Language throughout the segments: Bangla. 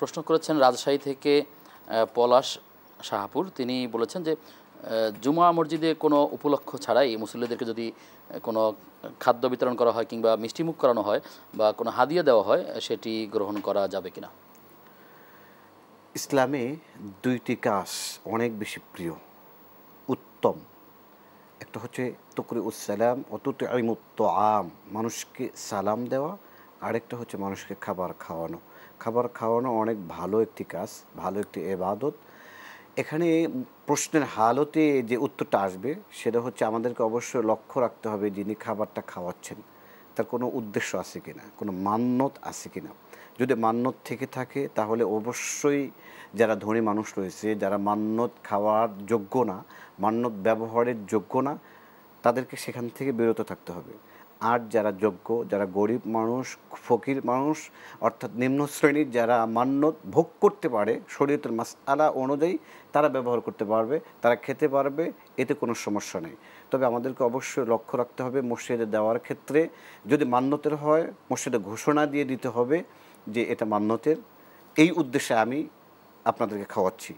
প্রশ্ন করেছেন রাজশাহী থেকে পলাশ শাহপুর। তিনি বলেছেন যে জুমা মসজিদে কোনো উপলক্ষ ছাড়াই মুসল্লিদেরকে যদি কোনো খাদ্য বিতরণ করা হয় কিংবা মিষ্টিমুখ করানো হয় বা কোনো হাদিয়া দেওয়া হয় সেটি গ্রহণ করা যাবে কিনা। ইসলামে দুইটি কাজ অনেক বেশি প্রিয়, উত্তম। একটা হচ্ছে তুকরি উসালাম অতুত আম, মানুষকে সালাম দেওয়া। আরেকটা হচ্ছে মানুষকে খাবার খাওয়ানো। খাবার খাওয়ানো অনেক ভালো একটি কাজ, ভালো একটি ইবাদত। এখানে প্রশ্নের হালতে যে উত্তরটা আসবে সেটা হচ্ছে আমাদেরকে অবশ্যই লক্ষ্য রাখতে হবে যিনি খাবারটা খাওয়াচ্ছেন তার কোনো উদ্দেশ্য আছে কিনা, কোনো মান্যত আছে কিনা। যদি মান্যত থেকে থাকে তাহলে অবশ্যই যারা ধনী মানুষ রয়েছে, যারা মান্যত খাওয়ার যোগ্য না, মান্যত ব্যবহারের যোগ্য না, তাদেরকে সেখান থেকে বিরত থাকতে হবে। আর যারা যোগ্য, যারা গরিব মানুষ, ফকির মানুষ, অর্থাৎ নিম্ন শ্রেণীর যারা মান্যত ভোগ করতে পারে শরীয়তের মাসআলা অনুযায়ী, তারা ব্যবহার করতে পারবে, তারা খেতে পারবে, এতে কোনো সমস্যা নেই। তবে আমাদেরকে অবশ্যই লক্ষ্য রাখতে হবে মসজিদে দেওয়ার ক্ষেত্রে যদি মান্যতের হয় মসজিদে ঘোষণা দিয়ে দিতে হবে যে এটা মান্যতের, এই উদ্দেশ্যে আমি আপনাদেরকে খাওয়াচ্ছি।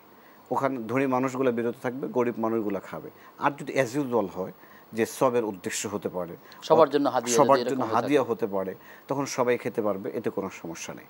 ওখানে ধনী মানুষগুলো বিরত থাকবে, গরিব মানুষগুলো খাবে। আর যদি অ্যাজ ইউজুয়াল হয় যে সবের উদ্দেশ্য হতে পারে, সবার জন্য হাদিয়া হতে পারে, তখন সবাই খেতে পারবে, এতে কোনো সমস্যা নেই।